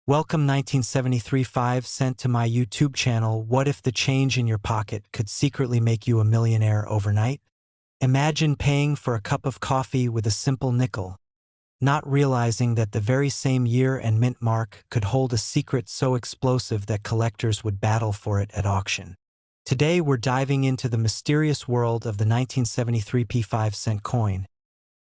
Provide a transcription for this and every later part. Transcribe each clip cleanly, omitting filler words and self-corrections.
Welcome 1973 5 cent to my YouTube channel. What if the change in your pocket could secretly make you a millionaire overnight? Imagine paying for a cup of coffee with a simple nickel, not realizing that the very same year and mint mark could hold a secret so explosive that collectors would battle for it at auction. Today we're diving into the mysterious world of the 1973 5 cent coin,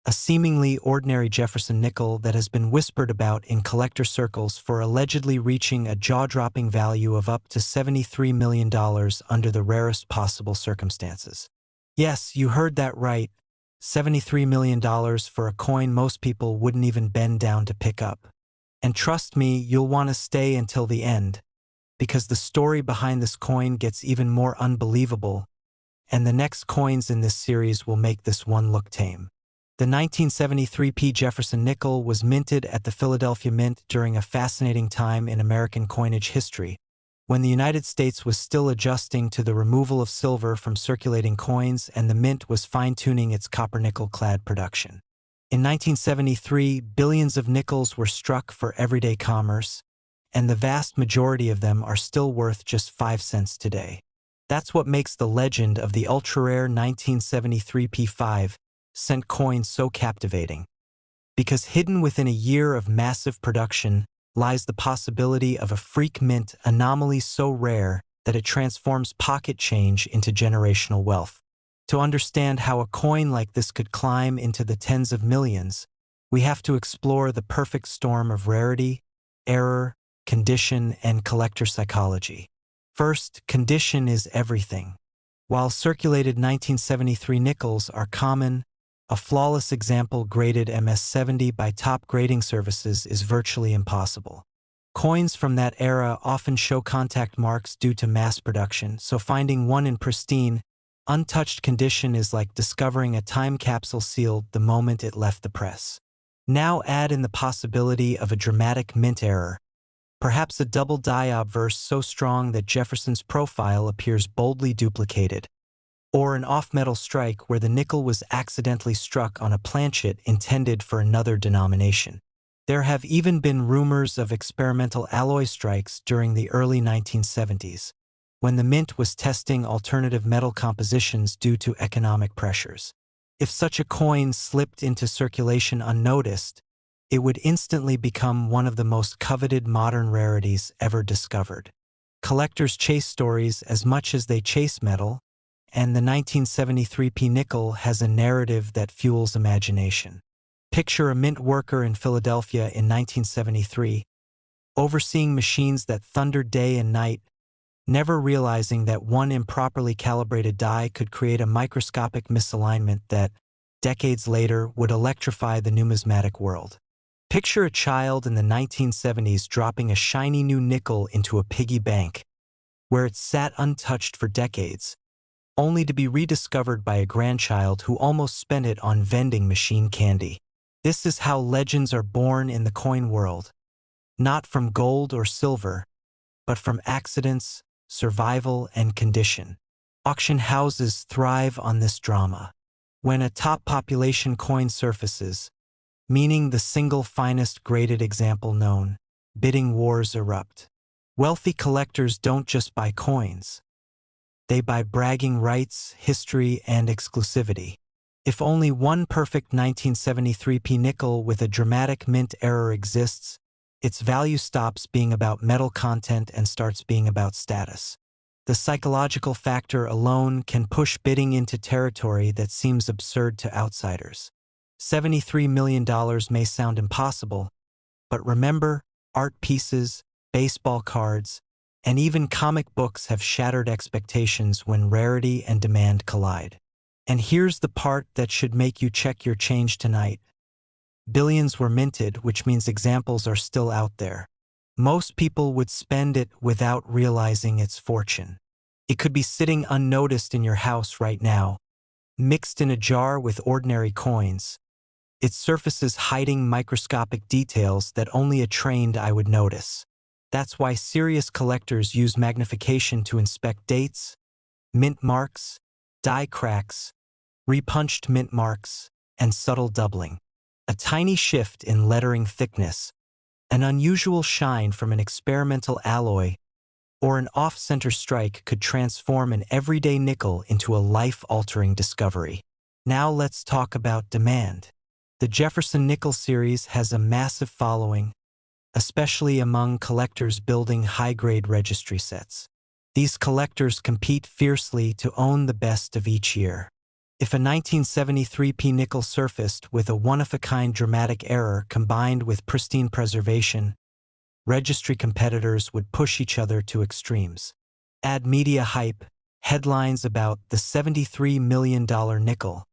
a seemingly ordinary Jefferson nickel that has been whispered about in collector circles for allegedly reaching a jaw-dropping value of up to $73 million under the rarest possible circumstances. Yes, you heard that right. $73 million for a coin most people wouldn't even bend down to pick up. And trust me, you'll want to stay until the end, because the story behind this coin gets even more unbelievable, and the next coins in this series will make this one look tame. The 1973 Jefferson nickel was minted at the Philadelphia Mint during a fascinating time in American coinage history, when the United States was still adjusting to the removal of silver from circulating coins and the mint was fine-tuning its copper-nickel-clad production. In 1973, billions of nickels were struck for everyday commerce, and the vast majority of them are still worth just 5 cents today. That's what makes the legend of the ultra-rare 1973 5-cent coin so captivating. Because hidden within a year of massive production lies the possibility of a freak mint anomaly so rare that it transforms pocket change into generational wealth. To understand how a coin like this could climb into the tens of millions, we have to explore the perfect storm of rarity, error, condition, and collector psychology. First, condition is everything. While circulated 1973 nickels are common, a flawless example graded MS-70 by top grading services is virtually impossible. Coins from that era often show contact marks due to mass production, so finding one in pristine, untouched condition is like discovering a time capsule sealed the moment it left the press. Now add in the possibility of a dramatic mint error, perhaps a double die obverse so strong that Jefferson's profile appears boldly duplicated, or an off-metal strike where the nickel was accidentally struck on a planchet intended for another denomination. There have even been rumors of experimental alloy strikes during the early 1970s, when the mint was testing alternative metal compositions due to economic pressures. If such a coin slipped into circulation unnoticed, it would instantly become one of the most coveted modern rarities ever discovered. Collectors chase stories as much as they chase metal, and the 1973 nickel has a narrative that fuels imagination. Picture a mint worker in Philadelphia in 1973, overseeing machines that thundered day and night, never realizing that one improperly calibrated die could create a microscopic misalignment that, decades later, would electrify the numismatic world. Picture a child in the 1970s dropping a shiny new nickel into a piggy bank, where it sat untouched for decades, only to be rediscovered by a grandchild who almost spent it on vending machine candy. This is how legends are born in the coin world, not from gold or silver, but from accidents, survival, and condition. Auction houses thrive on this drama. When a top population coin surfaces, meaning the single finest graded example known, bidding wars erupt. Wealthy collectors don't just buy coins. They buy bragging rights, history, and exclusivity. If only one perfect 1973 nickel with a dramatic mint error exists, its value stops being about metal content and starts being about status. The psychological factor alone can push bidding into territory that seems absurd to outsiders. $73 million may sound impossible, but remember, art pieces, baseball cards, and even comic books have shattered expectations when rarity and demand collide. And here's the part that should make you check your change tonight. Billions were minted, which means examples are still out there. Most people would spend it without realizing its fortune. It could be sitting unnoticed in your house right now, mixed in a jar with ordinary coins, its surfaces hiding microscopic details that only a trained eye would notice. That's why serious collectors use magnification to inspect dates, mint marks, die cracks, repunched mint marks, and subtle doubling. A tiny shift in lettering thickness, An unusual shine from an experimental alloy or an off-center strike could transform an everyday nickel into a life-altering discovery. Now let's talk about demand. The Jefferson Nickel series has a massive following, especially among collectors building high-grade registry sets. These collectors compete fiercely to own the best of each year. If a 1973p nickel surfaced with a one-of-a-kind dramatic error combined with pristine preservation, registry competitors would push each other to extremes. Add media hype, headlines about the $73 million nickel,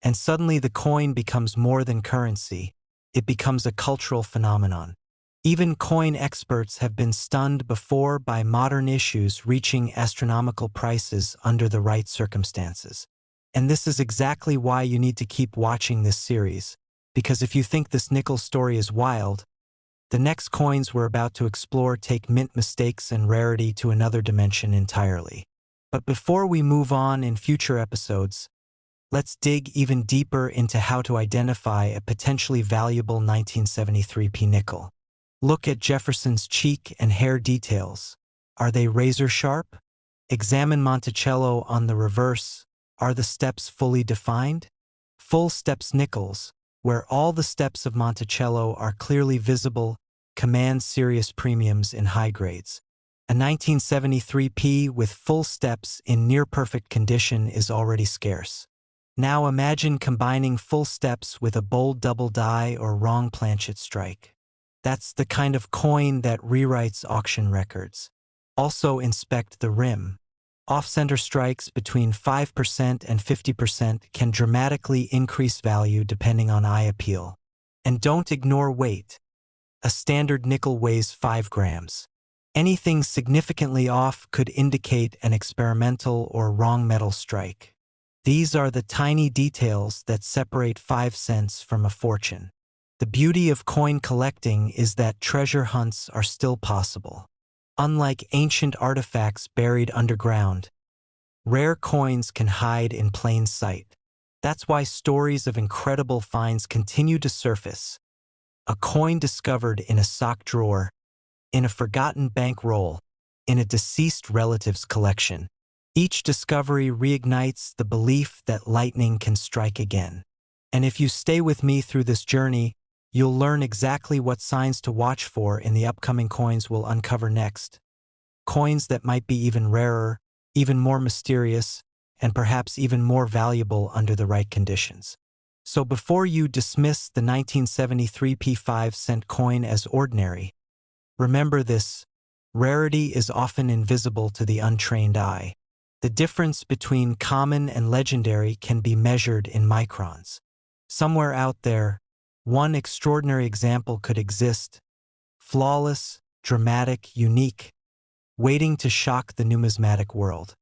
and suddenly the coin becomes more than currency. It becomes a cultural phenomenon. Even coin experts have been stunned before by modern issues reaching astronomical prices under the right circumstances. And this is exactly why you need to keep watching this series, because if you think this nickel story is wild, the next coins we're about to explore take mint mistakes and rarity to another dimension entirely. But before we move on in future episodes, let's dig even deeper into how to identify a potentially valuable 1973p nickel. Look at Jefferson's cheek and hair details. Are they razor sharp? Examine Monticello on the reverse. Are the steps fully defined? Full steps nickels, where all the steps of Monticello are clearly visible, command serious premiums in high grades. A 1973p with full steps in near-perfect condition is already scarce. Now imagine combining full steps with a bold double die or wrong planchet strike. That's the kind of coin that rewrites auction records. Also inspect the rim. Off-center strikes between 5% and 50% can dramatically increase value depending on eye appeal. And don't ignore weight. A standard nickel weighs 5 grams. Anything significantly off could indicate an experimental or wrong metal strike. These are the tiny details that separate 5 cents from a fortune. The beauty of coin collecting is that treasure hunts are still possible. Unlike ancient artifacts buried underground, rare coins can hide in plain sight. That's why stories of incredible finds continue to surface. A coin discovered in a sock drawer, in a forgotten bankroll, in a deceased relative's collection. Each discovery reignites the belief that lightning can strike again. And if you stay with me through this journey, you'll learn exactly what signs to watch for in the upcoming coins we'll uncover next. Coins that might be even rarer, even more mysterious, and perhaps even more valuable under the right conditions. So before you dismiss the 1973p 5-cent coin as ordinary, remember this: rarity is often invisible to the untrained eye. The difference between common and legendary can be measured in microns. Somewhere out there, one extraordinary example could exist, flawless, dramatic, unique, waiting to shock the numismatic world.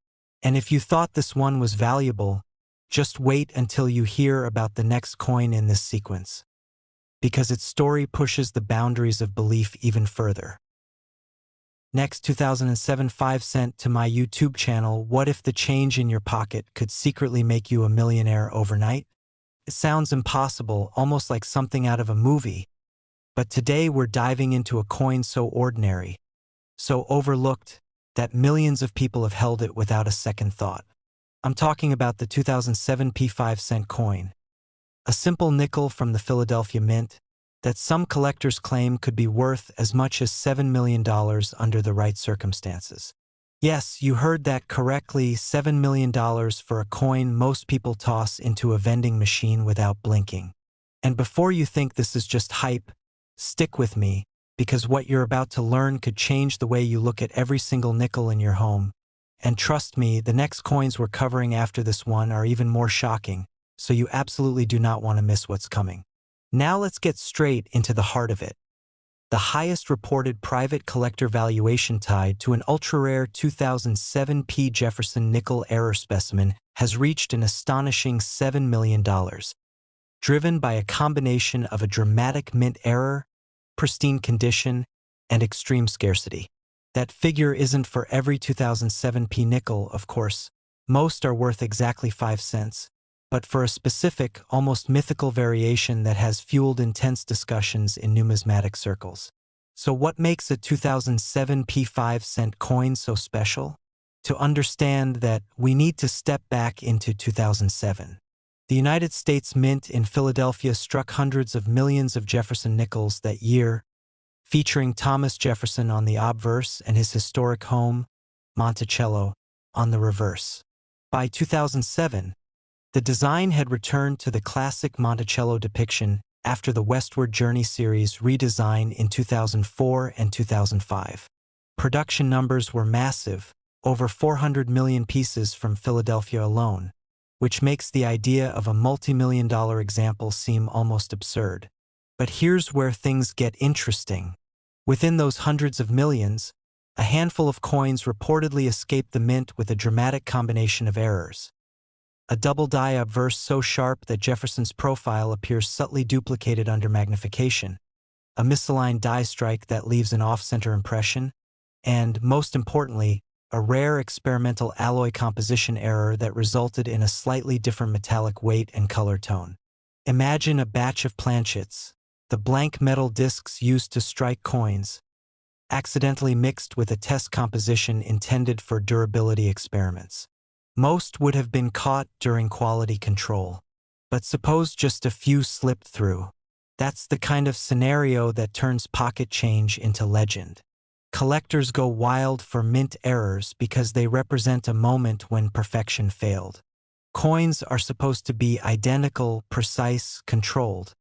And if you thought this one was valuable, just wait until you hear about the next coin in this sequence, because its story pushes the boundaries of belief even further. Next, 2007 5-cent to my YouTube channel. What if the change in your pocket could secretly make you a millionaire overnight? It sounds impossible, almost like something out of a movie. But today we're diving into a coin so ordinary, so overlooked, that millions of people have held it without a second thought. I'm talking about the 2007p 5-cent coin, a simple nickel from the Philadelphia Mint that some collectors claim could be worth as much as $7 million under the right circumstances. Yes, you heard that correctly, $7 million for a coin most people toss into a vending machine without blinking. And before you think this is just hype, stick with me, because what you're about to learn could change the way you look at every single nickel in your home. And trust me, the next coins we're covering after this one are even more shocking, so you absolutely do not want to miss what's coming. Now let's get straight into the heart of it. The highest reported private collector valuation tied to an ultra-rare 2007p Jefferson nickel error specimen has reached an astonishing $7 million, driven by a combination of a dramatic mint error, pristine condition, and extreme scarcity. That figure isn't for every 2007p nickel, of course. Most are worth exactly 5 cents. But for a specific, almost mythical variation that has fueled intense discussions in numismatic circles. So what makes a 2007 P5-cent coin so special? To understand that, we need to step back into 2007. The United States Mint in Philadelphia struck hundreds of millions of Jefferson nickels that year, featuring Thomas Jefferson on the obverse and his historic home, Monticello, on the reverse. By 2007, the design had returned to the classic Monticello depiction after the Westward Journey series redesign in 2004 and 2005. Production numbers were massive, over 400 million pieces from Philadelphia alone, which makes the idea of a multi-million-dollar example seem almost absurd. But here's where things get interesting. Within those hundreds of millions, a handful of coins reportedly escaped the mint with a dramatic combination of errors. A double die obverse so sharp that Jefferson's profile appears subtly duplicated under magnification, a misaligned die strike that leaves an off-center impression, and, most importantly, a rare experimental alloy composition error that resulted in a slightly different metallic weight and color tone. Imagine a batch of planchets, the blank metal discs used to strike coins, accidentally mixed with a test composition intended for durability experiments. Most would have been caught during quality control, but suppose just a few slipped through. That's the kind of scenario that turns pocket change into legend. Collectors go wild for mint errors because they represent a moment when perfection failed. Coins are supposed to be identical, precise, controlled.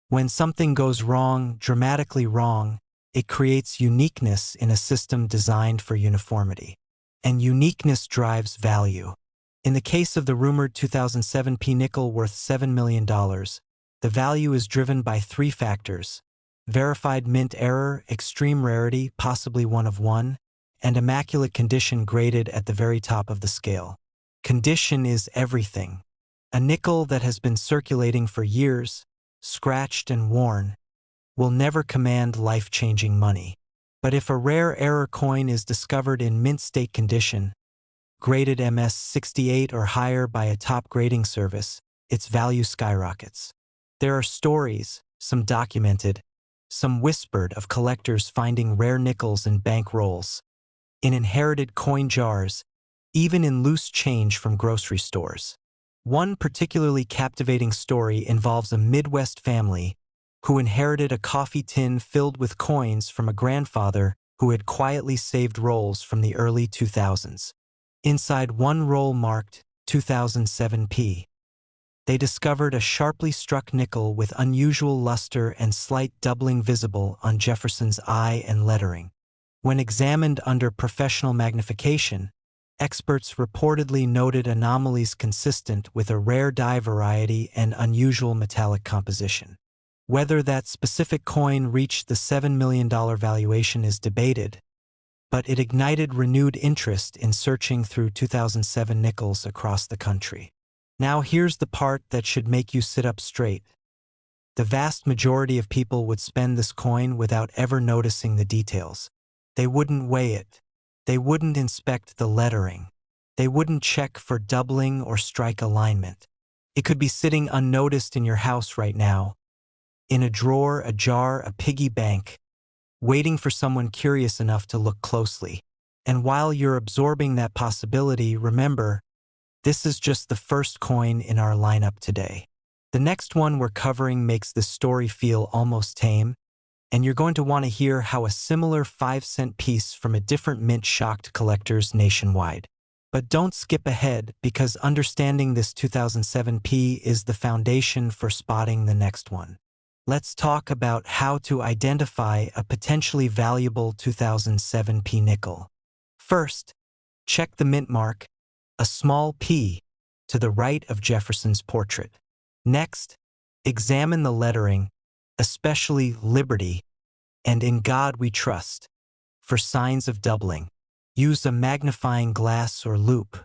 When something goes wrong, dramatically wrong, it creates uniqueness in a system designed for uniformity. And uniqueness drives value. In the case of the rumored 2007 P nickel worth $7 million, the value is driven by three factors: verified mint error, extreme rarity, possibly one of one, and immaculate condition graded at the very top of the scale. Condition is everything. A nickel that has been circulating for years, scratched and worn, will never command life-changing money. But if a rare error coin is discovered in mint state condition, graded MS-68 or higher by a top grading service, its value skyrockets. There are stories, some documented, some whispered, of collectors finding rare nickels in bank rolls, in inherited coin jars, even in loose change from grocery stores. One particularly captivating story involves a Midwest family who inherited a coffee tin filled with coins from a grandfather who had quietly saved rolls from the early 2000s. Inside one roll marked 2007 P, they discovered a sharply struck nickel with unusual luster and slight doubling visible on Jefferson's eye and lettering. When examined under professional magnification, experts reportedly noted anomalies consistent with a rare die variety and unusual metallic composition. Whether that specific coin reached the $7 million valuation is debated, but it ignited renewed interest in searching through 2007 nickels across the country. Now here's the part that should make you sit up straight. The vast majority of people would spend this coin without ever noticing the details. They wouldn't weigh it. They wouldn't inspect the lettering. They wouldn't check for doubling or strike alignment. It could be sitting unnoticed in your house right now, in a drawer, a jar, a piggy bank, waiting for someone curious enough to look closely. And while you're absorbing that possibility, remember, this is just the first coin in our lineup today. The next one we're covering makes this story feel almost tame, and you're going to want to hear how a similar 5-cent piece from a different mint shocked collectors nationwide. But don't skip ahead, because understanding this 2007 P is the foundation for spotting the next one. Let's talk about how to identify a potentially valuable 2007 P nickel. First, check the mint mark, a small P, to the right of Jefferson's portrait. Next, examine the lettering, especially Liberty and In God We Trust, for signs of doubling. Use a magnifying glass or loupe.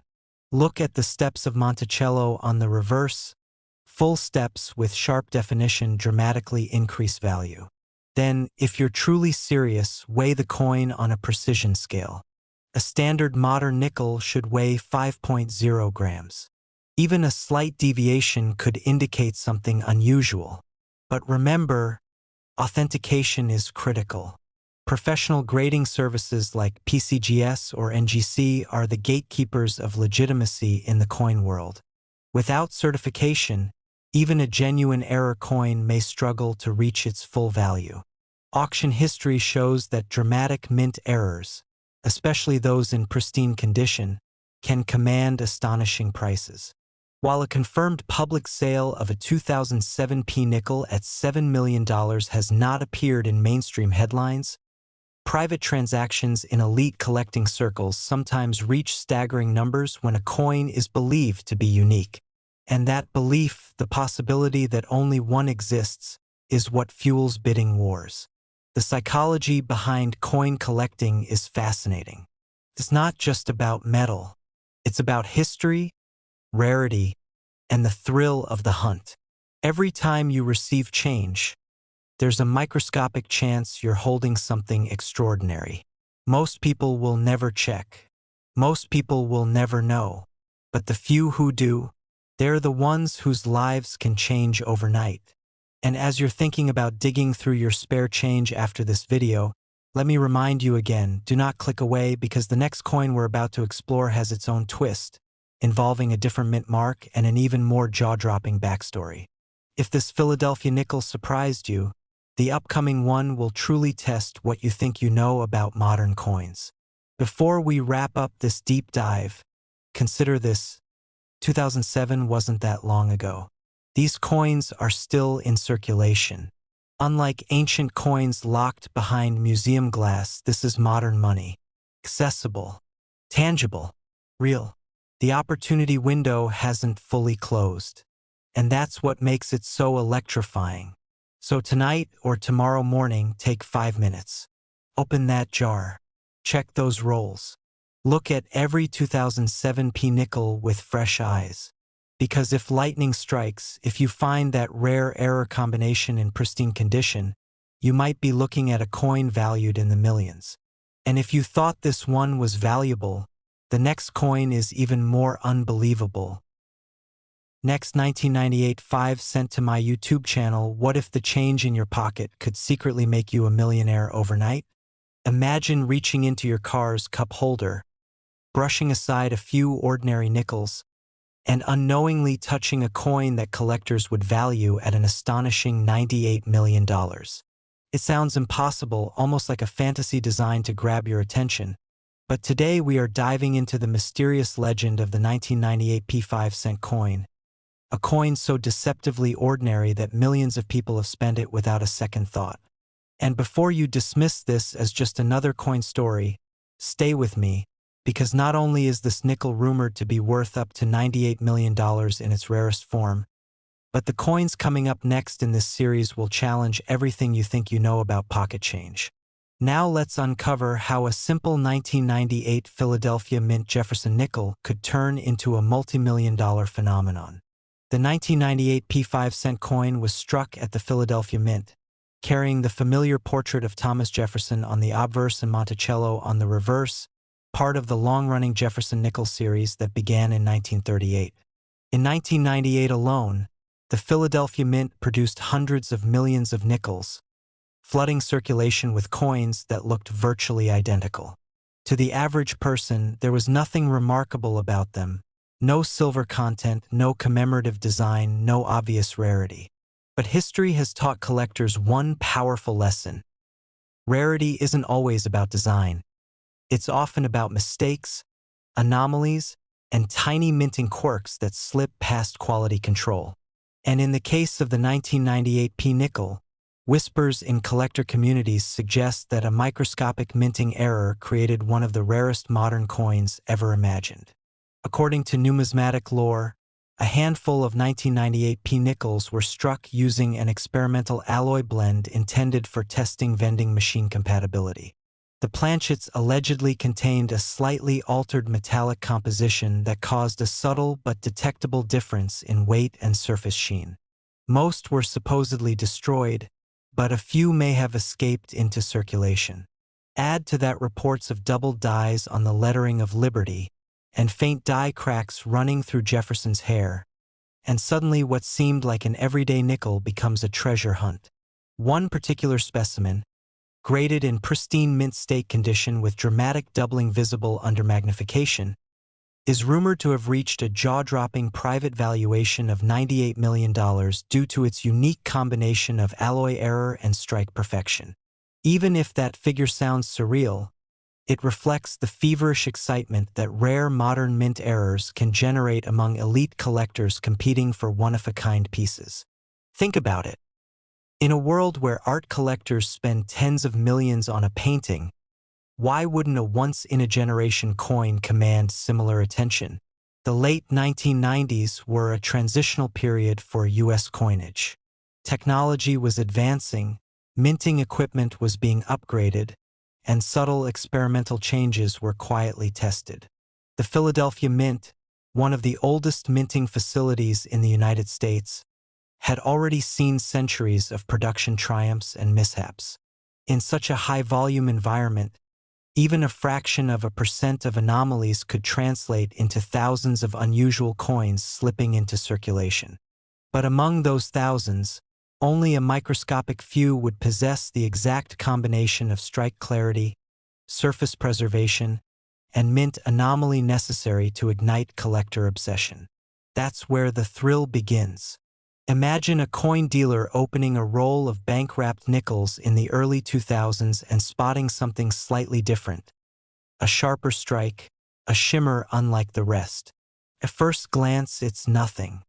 Look at the steps of Monticello on the reverse. Full steps with sharp definition dramatically increase value. Then, if you're truly serious, weigh the coin on a precision scale. A standard modern nickel should weigh 5.0 grams. Even a slight deviation could indicate something unusual. But remember, authentication is critical. Professional grading services like PCGS or NGC are the gatekeepers of legitimacy in the coin world. Without certification, even a genuine error coin may struggle to reach its full value. Auction history shows that dramatic mint errors, especially those in pristine condition, can command astonishing prices. While a confirmed public sale of a 2007 nickel at $7 million has not appeared in mainstream headlines, private transactions in elite collecting circles sometimes reach staggering numbers when a coin is believed to be unique. And that belief, the possibility that only one exists, is what fuels bidding wars. The psychology behind coin collecting is fascinating. It's not just about metal. It's about history, rarity, and the thrill of the hunt. Every time you receive change, there's a microscopic chance you're holding something extraordinary. Most people will never check. Most people will never know. But the few who do, they're the ones whose lives can change overnight. And as you're thinking about digging through your spare change after this video, let me remind you again, do not click away because the next coin we're about to explore has its own twist, involving a different mint mark and an even more jaw-dropping backstory. If this Philadelphia nickel surprised you, the upcoming one will truly test what you think you know about modern coins. Before we wrap up this deep dive, consider this: 2007 wasn't that long ago. These coins are still in circulation. Unlike ancient coins locked behind museum glass, this is modern money. Accessible, tangible, real. The opportunity window hasn't fully closed. And that's what makes it so electrifying. So tonight or tomorrow morning, take 5 minutes. Open that jar. Check those rolls. Look at every 2007 nickel with fresh eyes. Because if lightning strikes, if you find that rare error combination in pristine condition, you might be looking at a coin valued in the millions. And if you thought this one was valuable, the next coin is even more unbelievable. Next, 1998 5 cent to my YouTube channel. What if the change in your pocket could secretly make you a millionaire overnight? Imagine reaching into your car's cup holder, brushing aside a few ordinary nickels, and unknowingly touching a coin that collectors would value at an astonishing $98 million. It sounds impossible, almost like a fantasy designed to grab your attention. But today we are diving into the mysterious legend of the 1998 5 cent coin. A coin so deceptively ordinary that millions of people have spent it without a second thought. And before you dismiss this as just another coin story, stay with me, because not only is this nickel rumored to be worth up to $98 million in its rarest form, but the coins coming up next in this series will challenge everything you think you know about pocket change. Now let's uncover how a simple 1998 Philadelphia Mint Jefferson nickel could turn into a multi-million-dollar phenomenon. The 1998 5 cent coin was struck at the Philadelphia Mint, carrying the familiar portrait of Thomas Jefferson on the obverse and Monticello on the reverse, part of the long-running Jefferson Nickel series that began in 1938. In 1998 alone, the Philadelphia Mint produced hundreds of millions of nickels, flooding circulation with coins that looked virtually identical. To the average person, there was nothing remarkable about them. No silver content, no commemorative design, no obvious rarity. But history has taught collectors one powerful lesson. Rarity isn't always about design. It's often about mistakes, anomalies, and tiny minting quirks that slip past quality control. And in the case of the 1998 nickel, whispers in collector communities suggest that a microscopic minting error created one of the rarest modern coins ever imagined. According to numismatic lore, a handful of 1998 nickels were struck using an experimental alloy blend intended for testing vending machine compatibility. The planchets allegedly contained a slightly altered metallic composition that caused a subtle but detectable difference in weight and surface sheen. Most were supposedly destroyed, but a few may have escaped into circulation. Add to that reports of double dyes on the lettering of Liberty, and faint dye cracks running through Jefferson's hair, and suddenly what seemed like an everyday nickel becomes a treasure hunt. One particular specimen, graded in pristine mint state condition with dramatic doubling visible under magnification, is rumored to have reached a jaw-dropping private valuation of $98 million due to its unique combination of alloy error and strike perfection. Even if that figure sounds surreal, it reflects the feverish excitement that rare modern mint errors can generate among elite collectors competing for one-of-a-kind pieces. Think about it. In a world where art collectors spend tens of millions on a painting, why wouldn't a once-in-a-generation coin command similar attention? The late 1990s were a transitional period for U.S. coinage. Technology was advancing, minting equipment was being upgraded, and subtle experimental changes were quietly tested. The Philadelphia Mint, one of the oldest minting facilities in the United States, had already seen centuries of production triumphs and mishaps. In such a high-volume environment, even a fraction of a percent of anomalies could translate into thousands of unusual coins slipping into circulation. But among those thousands, only a microscopic few would possess the exact combination of strike clarity, surface preservation, and mint anomaly necessary to ignite collector obsession. That's where the thrill begins. Imagine a coin dealer opening a roll of bank-wrapped nickels in the early 2000s and spotting something slightly different. A sharper strike, a shimmer unlike the rest. At first glance, it's nothing.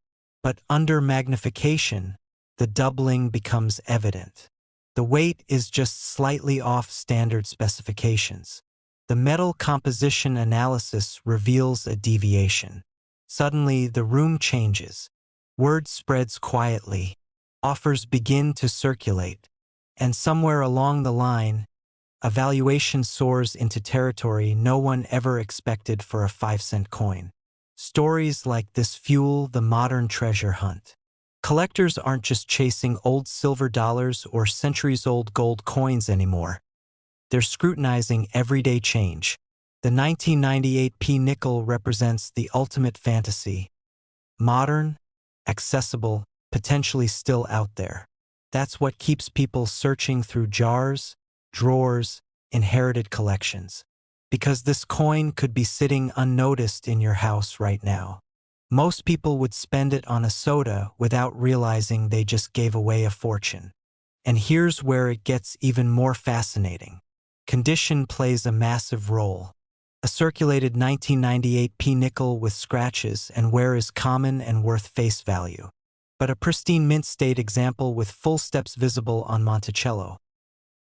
But under magnification, the doubling becomes evident. The weight is just slightly off standard specifications. The metal composition analysis reveals a deviation. Suddenly, the room changes. Word spreads quietly, offers begin to circulate, and somewhere along the line, a valuation soars into territory no one ever expected for a 5-cent coin. Stories like this fuel the modern treasure hunt. Collectors aren't just chasing old silver dollars or centuries-old gold coins anymore. They're scrutinizing everyday change. The 1998 P nickel represents the ultimate fantasy. Modern, accessible, potentially still out there. That's what keeps people searching through jars, drawers, inherited collections. Because this coin could be sitting unnoticed in your house right now. Most people would spend it on a soda without realizing they just gave away a fortune. And here's where it gets even more fascinating. Condition plays a massive role. A circulated 1998 P nickel with scratches and wear is common and worth face value. But a pristine mint state example with full steps visible on Monticello,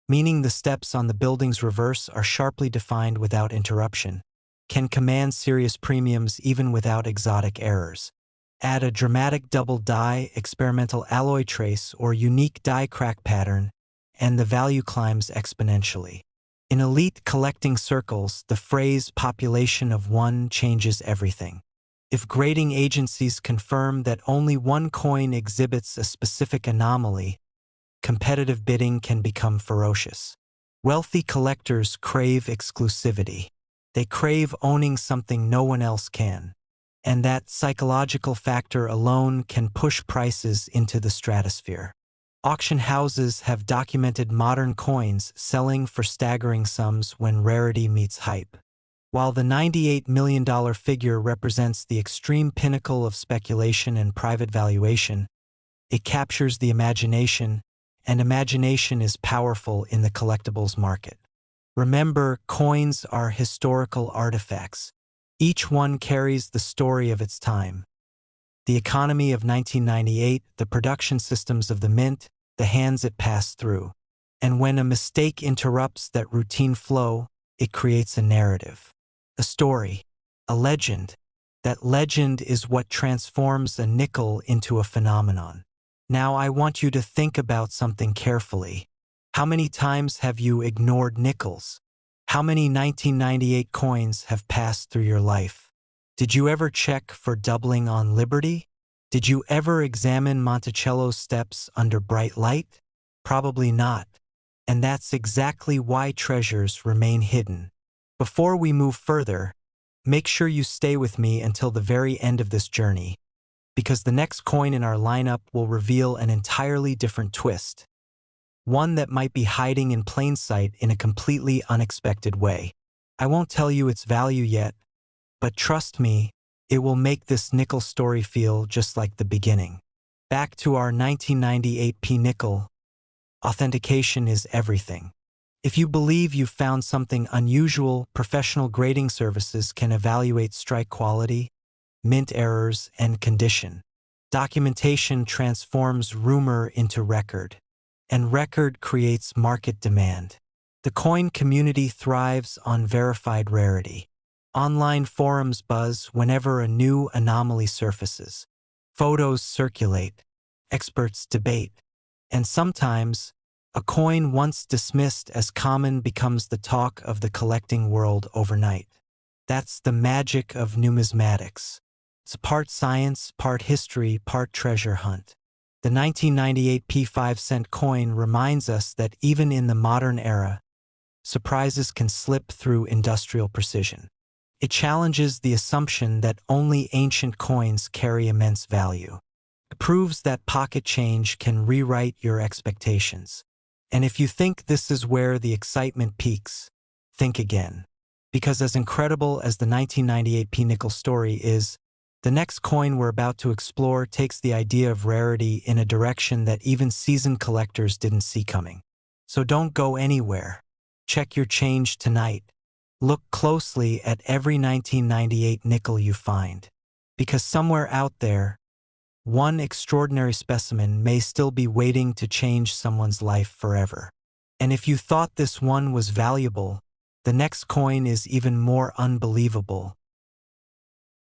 meaning the steps on the building's reverse are sharply defined without interruption, can command serious premiums even without exotic errors. Add a dramatic double die, experimental alloy trace, or unique die crack pattern, and the value climbs exponentially. In elite collecting circles, the phrase population of one changes everything. If grading agencies confirm that only one coin exhibits a specific anomaly, competitive bidding can become ferocious. Wealthy collectors crave exclusivity. They crave owning something no one else can. And that psychological factor alone can push prices into the stratosphere. Auction houses have documented modern coins selling for staggering sums when rarity meets hype. While the $98 million figure represents the extreme pinnacle of speculation and private valuation, it captures the imagination, and imagination is powerful in the collectibles market. Remember, coins are historical artifacts. Each one carries the story of its time. The economy of 1998, the production systems of the mint, the hands it passed through. And when a mistake interrupts that routine flow, it creates a narrative, a story, a legend. That legend is what transforms a nickel into a phenomenon. Now I want you to think about something carefully. How many times have you ignored nickels? How many 1998 coins have passed through your life? Did you ever check for doubling on Liberty? Did you ever examine Monticello's steps under bright light? Probably not. And that's exactly why treasures remain hidden. Before we move further, make sure you stay with me until the very end of this journey, because the next coin in our lineup will reveal an entirely different twist. one that might be hiding in plain sight in a completely unexpected way. I won't tell you its value yet, but trust me, it will make this nickel story feel just like the beginning. Back to our 1998 nickel. Authentication is everything. If you believe you've found something unusual, professional grading services can evaluate strike quality, mint errors, and condition. Documentation transforms rumor into record, and record creates market demand. The coin community thrives on verified rarity. Online forums buzz whenever a new anomaly surfaces. Photos circulate, experts debate, and sometimes, a coin once dismissed as common becomes the talk of the collecting world overnight. That's the magic of numismatics. It's part science, part history, part treasure hunt. The 1998 5-cent coin reminds us that even in the modern era, surprises can slip through industrial precision. It challenges the assumption that only ancient coins carry immense value. It proves that pocket change can rewrite your expectations. And if you think this is where the excitement peaks, think again. Because as incredible as the 1998 nickel story is, the next coin we're about to explore takes the idea of rarity in a direction that even seasoned collectors didn't see coming. So don't go anywhere. Check your change tonight. Look closely at every 1998 nickel you find. Because somewhere out there, one extraordinary specimen may still be waiting to change someone's life forever. And if you thought this one was valuable, the next coin is even more unbelievable.